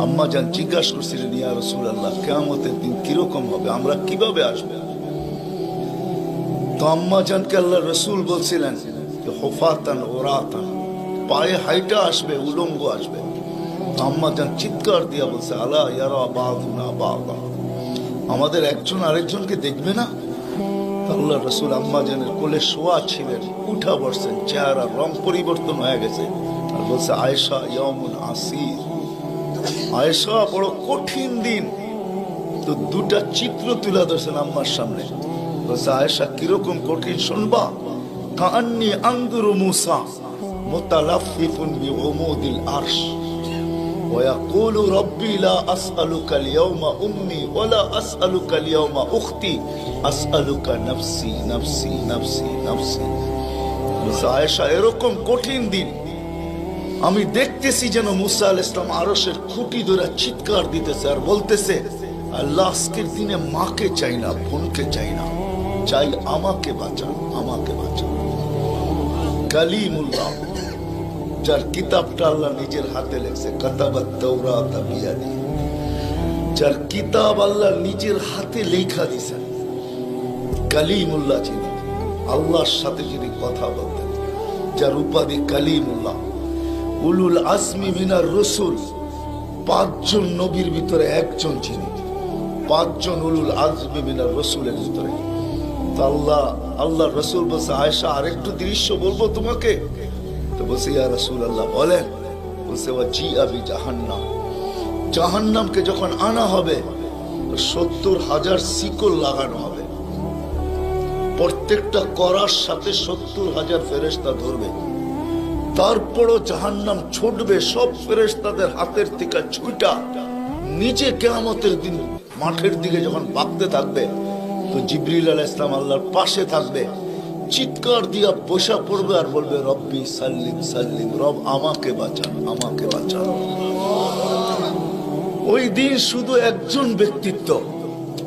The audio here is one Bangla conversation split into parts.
আম্মা জান জিজ্ঞাসা করছিলেন, ইয়া রাসূলুল্লাহ, কিয়ামতের দিন কিরকম হবে, আমরা কিভাবে আসবো? তো আম্মা জানকে আল্লাহ রাসূল বলছিলেন যে হুফাতান ওরাতান, পায়ে হাইটা আসবে, উলঙ্গ আসবে। তো আম্মা জান চিৎকার দিয়া বলছে, আলা ইয়ারা বাযুনা বাযা, আমাদের একজন আরেকজনকে দেখবে না? আল্লাহ রাসূল আম্মা জানের কোলে শোয়া ছিলেন, উঠা বসছেন, চেহারার রং পরিবর্তন হয়ে গেছে। আর বলছে, আয়েশা ইয়াউমুন আসির, আয়েশা বড় কঠিন দিন। তো দুটা চিত্র তুলে ধরছেন আম্মার সামনে। বলছে, আয়েশা কিরকম কঠিন শুনবা? কাআন্নী আনজুরু মূসা মুতালাফফিফুন বিউমুদিল আরশ ওয়া ইয়াকুলু রাব্বি লা আসআলুকা আল-ইয়াওমা উম্মি ওয়া লা আসআলুকা আল-ইয়াওমা উখতি আসআলুকা নাফসি নাফসি নাফসি নাফসি। বলছে, আয়েশা এরকম কঠিন দিন আমি দেখতেছি যেন মুসা আলাইহিস সালাম আরশের খুঁটি ধরে চিৎকার দিতেছে আর বলতেছে, আল্লাহ আজকের দিনে মাকে চাই না, বোনকে চাই না, চাই আমাকে বাঁচান, আমাকে বাঁচান। কালিমুল্লাহ, যার কিতাবটা আল্লাহ নিজের হাতে লেখছে, কাতাবাত তাওরাত বিয়াদি, যার কিতাব আল্লাহ নিজের হাতে লেখা দিয়েছেন। কালিমুল্লাহ যিনি, আল্লাহর সাথে যিনি কথা বলতেন, যার উপাধি কালিমুল্লাহ। উলুল আজমি মিনার রসুল, 5 জন নবীর ভিতরে একজন যিনি, 5 জন উলুল আজমি মিনার রসুলের ভিতরে। আল্লাহ রসুল বলছে, আয়েশা আরেকটু দৃশ্য বলবো তোমাকে? তো বলছে, ইয়া রাসূলুল্লাহ বলেন। বলছে, ওয়াজিআ বিজাহান্নাম, জাহান্নামকে যখন আনা হবে 70,000 শিকল লাগানো হবে, প্রত্যেকটা করার সাথে 70,000 ফেরেশতা ধরবে। তারপরও জাহান্নাম ছুটবে, সব ফেরেশতাদের হাতের থেকে ছুটা নিচে কিয়ামতের দিন মাঠের দিকে যখন ভাগতে থাকবে, তো জিবরিল আলাইহিস সালাম আল্লাহর পাশে থাকবে, চিৎকার দিয়া বসা পড়বে আর বলবে, রব্বি সাল্লিম সাল্লিম, রব আমাকে বাঁচান, আমাকে বাঁচান। ওই দিন শুধু একজন ব্যক্তিত্ব,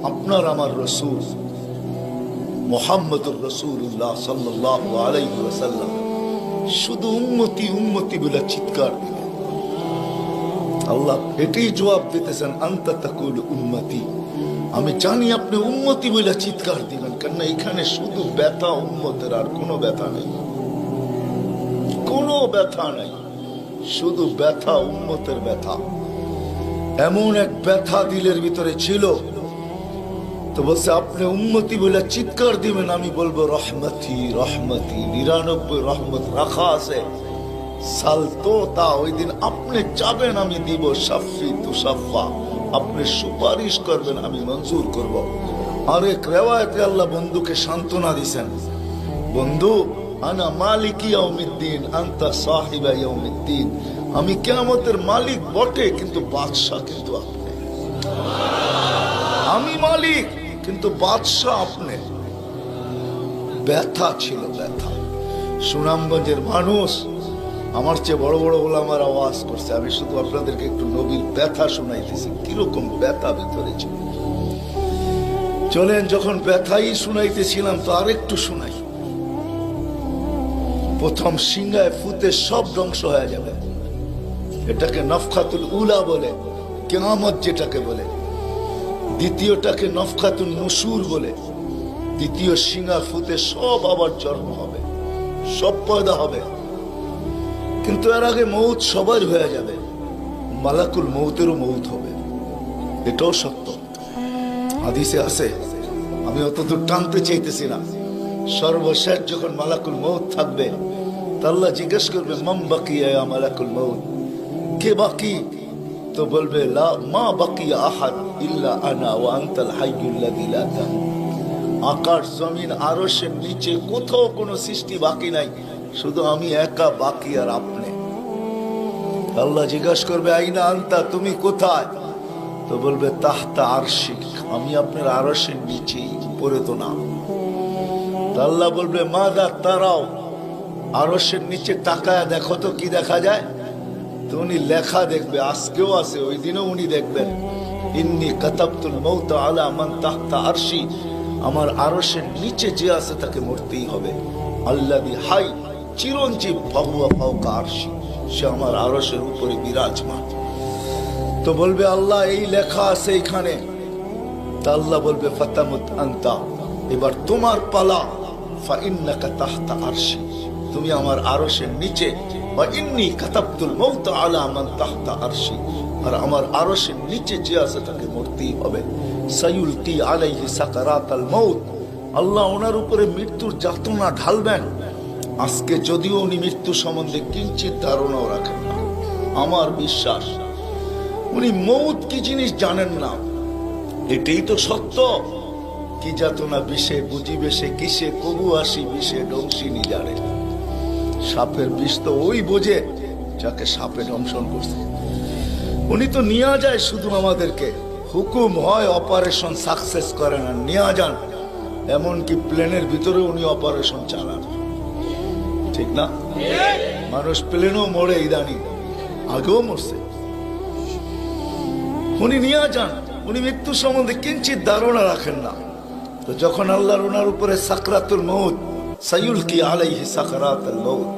আপনার আমার রাসূল মুহাম্মদুর রাসূলুল্লাহ সাল্লাল্লাহু আলাইহি ওয়াসাল্লাম শুধু উম্মতি উম্মতি বলে চিৎকার দিলেন। আল্লাহ এটাই জবাব দিতেছেন, আনতা তাকুলু উম্মতি, আমি জানি আপনি উম্মতি বলে চিৎকার দিবেন, কেন এখানে শুধু ব্যথা উম্মতের, আর কোনো ব্যথা নেই, কোনো ব্যথা নেই, শুধু ব্যথা উম্মতের ব্যথা। এমন এক ব্যথা দিলের ভিতরে ছিল। তো বলছে, আপনি উম্মতি বলে চিৎকার দিবেন, আমি বলবো রহমতি রহমতি, 99 রহমত রাখা আছে, সালতো তা, ওই দিন আপনি চাবেন আমি দিব, শাফি তুসাফা, আপনি সুপারিশ করবেন আমি মঞ্জুর করব। আরেক রিওয়ায়াতে আল্লাহ বন্ধুকে সান্ত্বনা দিয়েছেন, বন্ধু আনা মালিকি ইয়াউমিদ্দিন আনতা সাহিবা ইয়াউমিদ্দিন, আমি কিয়ামতের মালিক বটে কিন্তু বাদশা কিন্তু আপনি, আমি মালিক কিন্তু বাদশা আপনি। ব্যথা ছিল, ব্যথা। সুনামগঞ্জের মানুষ আমার চেয়ে বড় বড় ওলামার আওয়াজ করছে, আমি শুধু আপনাদেরকে একটু নবীর ব্যথা শুনাইতেছি, কিরকম ব্যথা ভিতরে ছিল। চলেন, যখন ব্যথাই শুনাইতেছিলাম তো আরেকটু শুনাই। প্রথম সিংহায় ফুতে সব ধ্বংস হয়ে যাবে, এটাকে নফখাতুল উলা বলে, কিয়ামত যেটাকে বলে। দ্বিতীয়টাকে নফখাতুন নুশুর বলে, দ্বিতীয় সিংহা ফুতে সব আবার জন্ম হবে, সব পয়দা হবে। কিন্তু এর আগে মৌত সবার হয়ে যাবে, মালাকুল মৌতেরও মৌত হবে, এটাও সত্য, হাদিসে আছে। আমি অতদূর টানতে চাইতেছি না। সর্বশেষ যখন মালাকুল মৌত থাকবে, তা আল্লাহ জিজ্ঞেস করবে, মান বাকিয়া ইয়া মালাকুল মৌত, কে বাকি? তো বলবে, লা মা বাকিয়া আহাদ ইল্লা আনা ওয়া আনতাল হাইয়ুল লাযী লা তামুত। আকাশ জমিন আরশের নিচে কোথাও কোনো সৃষ্টি বাকি নাই, শুধু আমি একা বাকি আর আপনি। আল্লাহ জিজ্ঞাসা করবে, আইনা আনতা, তুমি কোথায়? তো বলবে, তাহতা আরশিক, আমি আপনার আরশের নিচে, উপরে তো না। আল্লাহ বলবে, মাদা তারাও, আরশের নিচে তাকায় দেখো তো কি দেখা যায়? তো উনি লেখা দেখবে, আজকেও আছে, ওই দিনও উনি দেখবেন, ইন্নী কাতাবতুল মৌত আলা মান তাহতা আরশি, আমার আরশের নিচে যে আছে তাকে মরতেই হবে। আল্লাযী হাই চিরঞ্জীব ফাহুয়া ফাওকা আরশি, সে আমার আরশের উপরে বিরাজমান। তো বলবে আল্লাহ এই লেখা আছে এখানে, তা আল্লাহ বলবে ফাতামুত আনতা, এবার তোমার পালা। ফাইন্নাকা তাহতা আরশি, তুমি আমার আরশের নিচে। ওয়া ইন্নী কাতাবতুল মাউত আলা মান তাহতা আরশি, আর আমার আরশের নিচে যে আছে তাকে মরতেই হবে। সায়ুলকি আলাইহি সাকারাতাল মাউত, আল্লাহ ওনার উপরে মৃত্যুর যাতনা ঢালবেন। আজকে যদিও উনি মৃত্যু সম্বন্ধে কিঞ্চিত ধারণাও রাখেন না, আমার বিশ্বাস উনি মৌত কি জিনিস জানেন না, এটাই তো সত্য। কি যাতনা বিষে বুঝিবে সে কিসে, কবু আসি বিষে ডংসিনি জানে। সাপের বিষ তো ওই বোঝে যাকে সাপে দংশন করছে। উনি তো নিয়ে যায় শুধু আমাদেরকে, হুকুম হয় অপারেশন সাকসেস করে না, নিয়ে যান। এমনকি প্লেনের ভিতরে উনি অপারেশন চালান, ঠিক না? মানুষ প্লেনও মরে ইদানি, আগেও মরছে। উনি নিয়ে যান, উনি মৃত্যু সম্বন্ধে কিঞ্চিত ধারণা রাখেন না। তো যখন আল্লাহর ওনার উপরে সাকরাতুল মউত, সায়ুলকি আলাইহি সাকরাতুল মউত,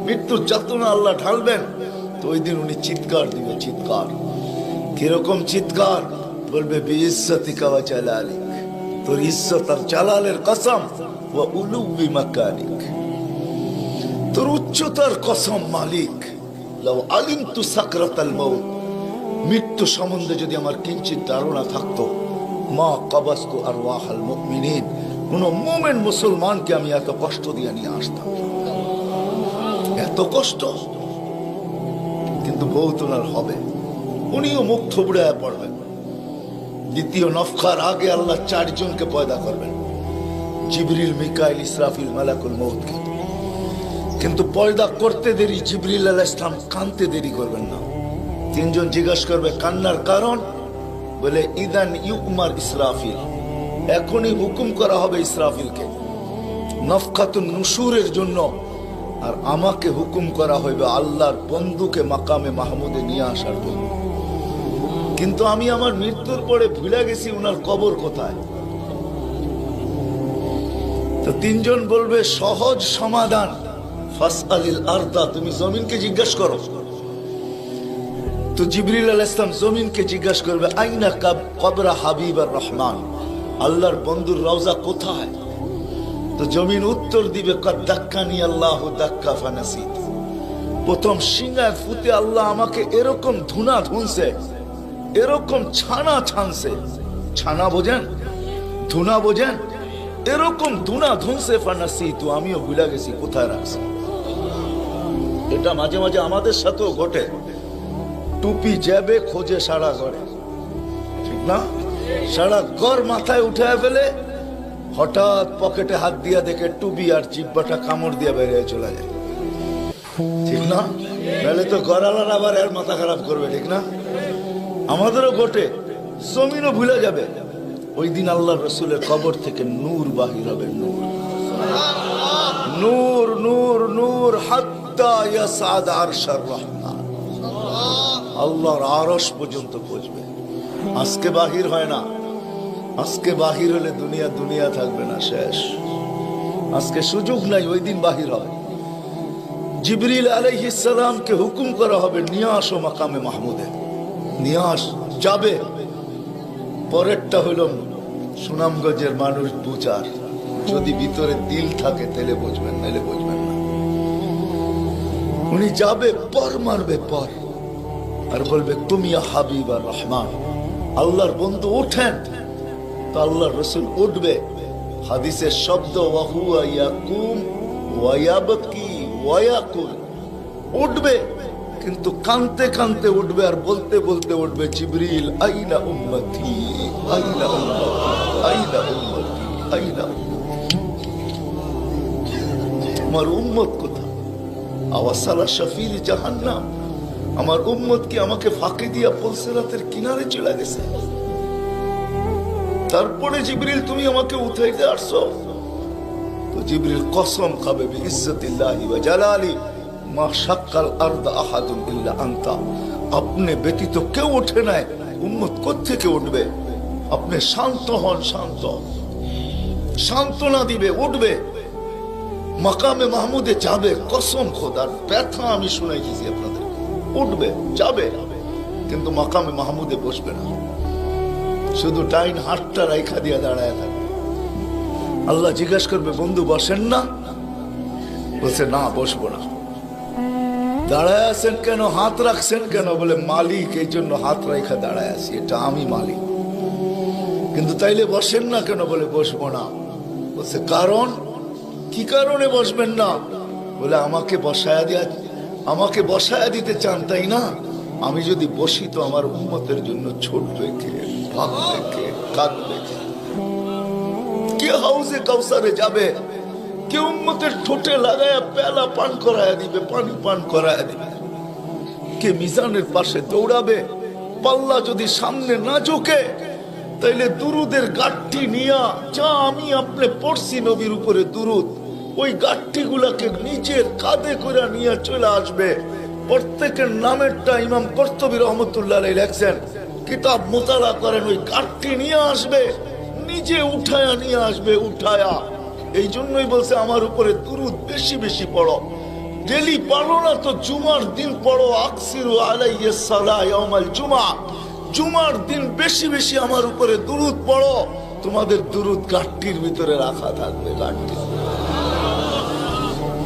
মৃত্যুর যাতনা আল্লাহ ঢালবেন, তো ওই দিন উনি চিৎকার দিবে, চিৎকার। কিরকম চিৎকার? বলবে বিইজ্জতিকা ওয়া জালালিক, তোর ইজ্জত আর জালালের কসম, ওয়া উলুবি মাকানিক, তোর উচ্চতার কসম মালিক। লাউ আলিমতু সাকরাতাল মউত, মৃত্যু সম্বন্ধে যদি আমার কিঞ্চিত ধারণা থাকতো, মা কাবাস্তু আরওয়াহাল মুমিনিন, কোন মুমিন মুসলমানকে আমি এত কষ্ট দিয়ে নিয়ে আসতাম, এত কষ্ট। কিন্তু বহুত ওনার হবে, উনিও মুখ থুবড়ায় পড়বেন। দ্বিতীয় নফখার আগে আল্লাহ 4 জনকে পয়দা করবেন, জিবরিল, মিকাইল, ইসরাফিল, মালাকুল মউতকে। কিন্তু পয়দা করতে দেরি, জিবরিল আলাইহিস সালাম কানতে দেরি করবেন না। 3 জন জিজ্ঞাসা করবে কান্নার কারণ, বলে ইদান ইউমার ইসরাফিল, এখনই হুকুম করা হবে ইসরাফিলকে নফখাতুন নুশুরের জন্য, আর আমাকে হুকুম করা হইবে আল্লাহর বন্ধুকে মাকামে মাহমুদে নিয়ে আসার জন্য। কিন্তু আমি আমার মৃত্যুর পরে ভুলে গেছি উনার কবর কোথায়। তো 3 জন বলবে সহজ সমাধান, ফাসআলিল আরদা, তুমি জমিনকে জিজ্ঞাসা করো। তো জিবরিল আলাইহিস সালাম জমিনকে জিজ্ঞাসা করবে আইনা কবরা হাবিবার রহমান, আল্লাহর বন্ধুর রওজা কোথায়? তো জমিন উত্তর দিবে কাদ দাক্কানি আল্লাহু দাক্কা ফানাসিত, প্রথম সিংহায় ফুতে আল্লাহ আমাকে এরকম ধুনা ধুনছে, এরকম ছানা ছানছে। ছানা বোঝেন? ধুনা বোঝেন? এরকম ধুনা ধুনছে, ফানাসিত, আমিও ভুলে গেছি কোথায় রাখছি। এটা মাঝে মাঝে আমাদের সাথেও ঘটে। টুপি যাবে খোঁজে সারা ঘরে, ঠিক না? সারা ঘর মাথায় উঠায় ফেলে, হঠাৎ পকেটে হাত দিয়া দেখে টুপি আর জিব্বাটা কামড় দিয়ে বেরিয়ে চলে যায়, ঠিক না? নাহলে তো ঘরালার আবার এর মাথা খারাপ করবে, ঠিক না? আমাদেরও ঘটে, জমিনও ভুলে যাবে। ওই দিন আল্লাহ রসুলের কবর থেকে নূর বাহির হবে, নূর নূর নূর নূর, হাত্তা ইয়াসাদ আরশার রহমান, আল্লাহর আরশ পর্যন্ত পৌঁছবে। আজকে বাহির হয় না, আজকে বাহির হলে দুনিয়া দুনিয়া থাকবে না, শেষ। আজকে সুযোগ নাই, ওই দিন বাহির হয়। জিবরিল আলাইহিস সালামকে হুকুম করা হবে নিয়ে আসো মাকামে মাহমুদে, নিয়ে আস, যাবে। পরেরটা হইল সুনামগঞ্জের মানুষ বুঝার, যদি ভিতরে দিল থাকে তাহলে বুঝবেন, নাহলে বুঝবেন না। উনি যাবে, পর মারবে পর, আর বলবে তুমি হাবিব আর রহমান, আল্লাহর বন্ধু ওঠেন। তো আল্লাহর রসুল উঠবে, হাদিসের শব্দ ওয়াহুয়া ইয়াকুম ওয়া ইয়াবকি ওয়া ইয়াকুল, উঠবে কিন্তু কানতে কানতে উঠবে, আর বলতে বলতে উঠবে জিবরিল আইনা উম্মতি আইনা উম্মতি আইনা উম্মতি আইনা উম্মতি, আমার উম্মত কোথায়? আওয়াসালা শাফির জাহান্নাম, আমার উম্মত কি আমাকে ফাঁকি দিয়া পুলসিরাতের কিনারে চলে গেছে? তারপরে জিবরিল তুমি আমাকে উঠাইতে আসছো। তো জিবরিল কসম খাবে বিইজ্জতিল্লাহি ওয়া জালালি, মা শাক্কাল আরদা আহাদুন ইল্লা আনতা, আপনি ব্যতীত কেউ ওঠে নাই, উম্মত কোত্থেকে উঠবে? আপনি শান্ত হন, শান্ত, সান্ত্বনা দিবে, উঠবে, মাকামে মাহমুদে যাবে। কসম খোদার, ব্যথা আমি শুনাইতেছি আপনাদের, উঠবে, যাবে। কিন্তু মাকামে মাহমুদে বসবে না, শুধু ডাইন হাতটা রাইখা দিয়ে দাঁড়ায় থাকবে। আল্লাহ জিজ্ঞেস করবে, বন্ধু বসেন না? বলছে, না বসবো না। দাঁড়ায় আছেন কেন, হাত রাখছেন কেন? বলে, মালিক এই জন্য হাত রাইখা দাঁড়ায় আছি, এটা আমি মালিক। কিন্তু তাইলে বসেন না কেন? বলে, বসবো না। বলছে, কারণ কি কারণে বসবেন না? বলে, আমাকে বসায়া দিতে চান তাই না? আমি যদি বসি তো আমার উম্মতের জন্য ছোটবে কে, ভাববে কে, কাঁদবে কে? হাউজে কাউসারে যাবে কে? উম্মতের ঠোঁটে লাগায়া পেলা পান করায়া দিবে, পানি পান করায়া দিবে কে? মিজানের পাশে দৌড়াবে? পাল্লা যদি সামনে না ঝোঁকে তাইলে দুরুদের গাঠটি নিয়া, যা আমি আপনি পড়ছি নবীর উপরে দুরুদ, ওই গাঠটি গুলাকে নিজের কাঁধে করে নিয়ে চলে আসবে। প্রত্যেকের নামেরটা ইমাম কর্তুবী রহমতুল্লাহ আলাইহি লেখছেন, কিতাব মোতালা করেন, ওই গাঠটি নিয়ে আসবে, নিজে উঠায়া নিয়ে আসবে, উঠায়া। এই জন্যই বলছে আমার উপরে দুরুদ বেশি বেশি পড়ো। ডেলি পড়ো না তো জুমার দিন পড়ো, আকসিরু আলাইহিস সালাহ ইয়াউমাল জুমা। জুমার দিন বেশি বেশি আমার উপরে দুরুদ পড়ো, তোমাদের দুরুদ গাঠটির ভিতরে রাখা থাকবে। গাঠটি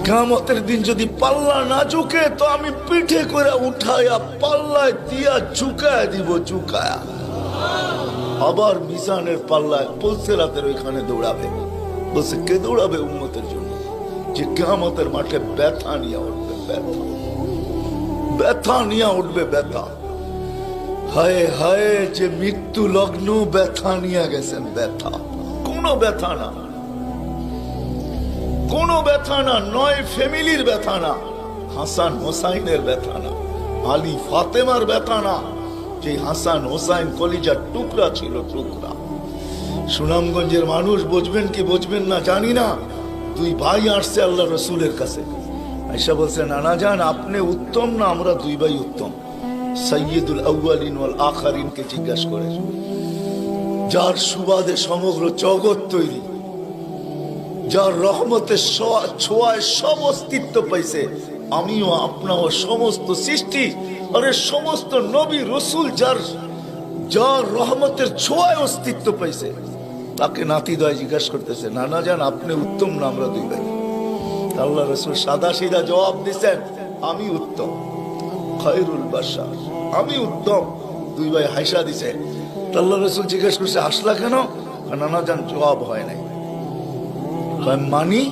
কিয়ামতের দিন যদি পাল্লা না ঝুঁকে তো আমি পিঠে করে উঠায়া পাল্লায় দিয়া ঝুঁকায়া দিব, ঝুঁকায়া। আবার মিজানের পাল্লায় পুলসিরাতের ওইখানে দৌড়াবে। বলছে, কে দৌড়াবে উম্মতের জন্য? যে কিয়ামতের মাঠে ব্যথা নিয়ে উঠবে, ব্যথা, ব্যথা নিয়ে উঠবে, ব্যথা। হায় হায়, যে মৃত্যু লগ্ন ব্যথা নিয়ে গেছেন, ব্যথা। কোনো ব্যথা না, কোনো ব্যথা না, নয় ফ্যামিলির ব্যথা না, হাসান হোসাইনের ব্যথা না, আলী ফাতেমার ব্যথা না, যে হাসান হোসাইন কলিজার টুকরা ছিল, টুকরা। সুনামগঞ্জের মানুষ বুঝবেন কি বুঝবেন না জানি না, দুই ভাই আসছে আল্লাহ রসুলের কাছে, আয়েশা বলছে, নানা জান আপনি উত্তম না আমরা দুই ভাই উত্তম? সাইয়্যিদুল আউয়ালিন ওয়াল আখিরিন কে জিজ্ঞাসা করে, যার সুবাদে সমগ্র জগৎ তৈরি, যার রহমতের ছোঁয়ায় সব অস্তিত্ব পাইছে, আমিও আপনাও সমস্ত সৃষ্টি, আরে সমস্ত নবী রসুল যার রহমতের ছোঁয়ায় অস্তিত্ব পাইছে, তাকে নাতি দয় জিজ্ঞাসা করতেছে, নানা জান আপনি উত্তম না আমরা দুই ভাই? আল্লাহ রসুল সাদা সিধা জবাব দিচ্ছেন, আমি উত্তম, খায়রুল বাশার, আমি উত্তম। দুই ভাই হাসা দিছে। আল্লাহ রসুল জিজ্ঞেস করছে, হাসলা কেন? নানা জান জবাব হয় নাই। মানি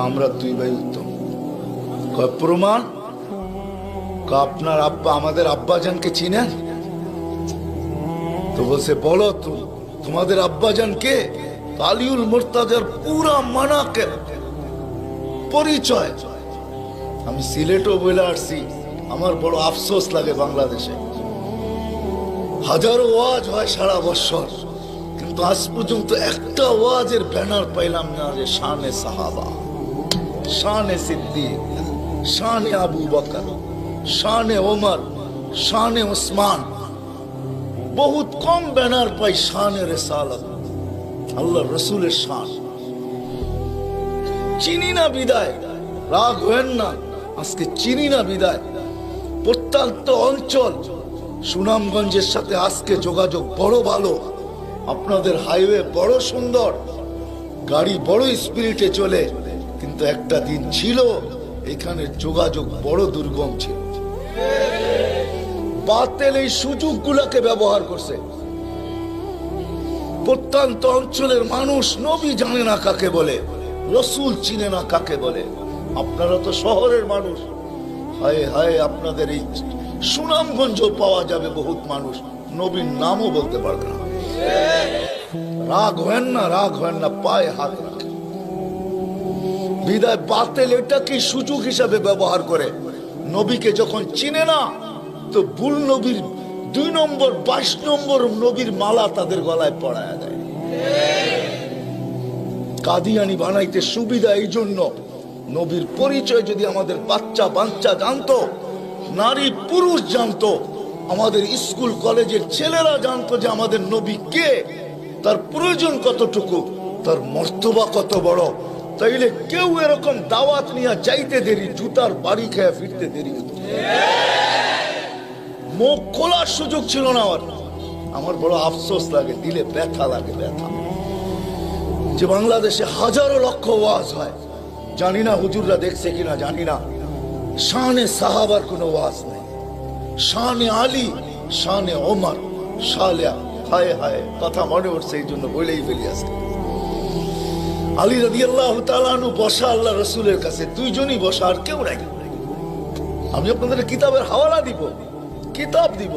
আমরা দুই ভাই উত্তম। প্রমাণ? আপনার আব্বা আমাদের আব্বাজানকে চিনেন? তো বলছে, বলো তোমাদের আব্বাজান কে? আলিউল মুর্তাজার পুরা মানাকেব পরিচয়। আমি সিলেটও বলে আসছি, আমার বড় আফসোস লাগে, বাংলাদেশে হাজারো ওয়াজ হয় সারা বছর, কিন্তু আজ পর্যন্ত একটা ওয়াজের ব্যানার পাইলাম না যে শানে সাহাবা, শানে সিদ্দিক, শানে আবু বকর, শানে ওমর, শানে ওসমান। বহুত কম ব্যানার পাই শানে রিসালাত, আল্লাহ রসুলের শান। চিনি না বিদায়, রাগ হবেন না, আজকে চিনি না বিদায়। প্রত্যন্ত অঞ্চল সুনামগঞ্জের সাথে আজকে যোগাযোগ বড় ভালো, আপনাদের হাইওয়ে বড় সুন্দর, গাড়ি বড় স্পিরিটে চলে, কিন্তু একটা দিন ছিল এখানে যোগাযোগ বড় দুর্গম ছিল। বাতিল এই সুযোগগুলোকে ব্যবহার করছে। প্রত্যন্ত অঞ্চলের মানুষ নবী জানে না কাকে বলে, রসুল চিনে না কাকে বলে। আপনারা তো শহরের মানুষ, হায় হায় আপনাদের এই সুনামগঞ্জ পাওয়া যাবে বহুত মানুষ নবীর নামও বলতে পারবে না। রাগ হয় না, রাগ হয় না, পায়ে হাত রাখে। বিদায় বাতিল এটাকে সুযোগ হিসাবে ব্যবহার করে। নবীকে যখন চিনে না তো ভুল নবীর 2 নম্বর 22 নম্বর নবীর মালা তাদের গলায় পড়ায়া দেয়। কাদিয়ানি বানাইতে সুবিধা এই জন্য, নবীর পরিচয় যদি আমাদের বাচ্চা বাচ্চা জানতো, নারী পুরুষ জানতো, আমাদের স্কুল কলেজের ছেলেরা জানতো যে আমাদের নবী কে, তার প্রয়োজন কতটুকু, তার মর্তবা কত বড়, তাইলে কেউ এরকম দাওয়াত নিয়ে যাইতে দেরি, জুতার বাড়ি খেয়ে ফিরতে দেরি হতো। মুখ খোলার সুযোগ ছিল না আমার। আমার বড় আফসোস লাগে, দিলে ব্যথা লাগে, ব্যথা যে বাংলাদেশে হাজারো লক্ষ ওয়াজ হয়, জানি না হুজুররা দেখছে কিনা জানি না, শানে সাহাবার কোনো ওয়াজ নেই, শানে আলী, শানে ওমর, শালিয়া। হায় হায়, কথা মনে উঠছে, এই জন্য বলেই ফেলি আজকে। আলী রাদিয়াল্লাহু তাআলা আনহু বসা আল্লাহ রসুলের কাছে, দুইজনই বসা, আর কেউ নাই। আমি আপনাদের কিতাবের হাওয়ালা দিব, কিতাব দিব।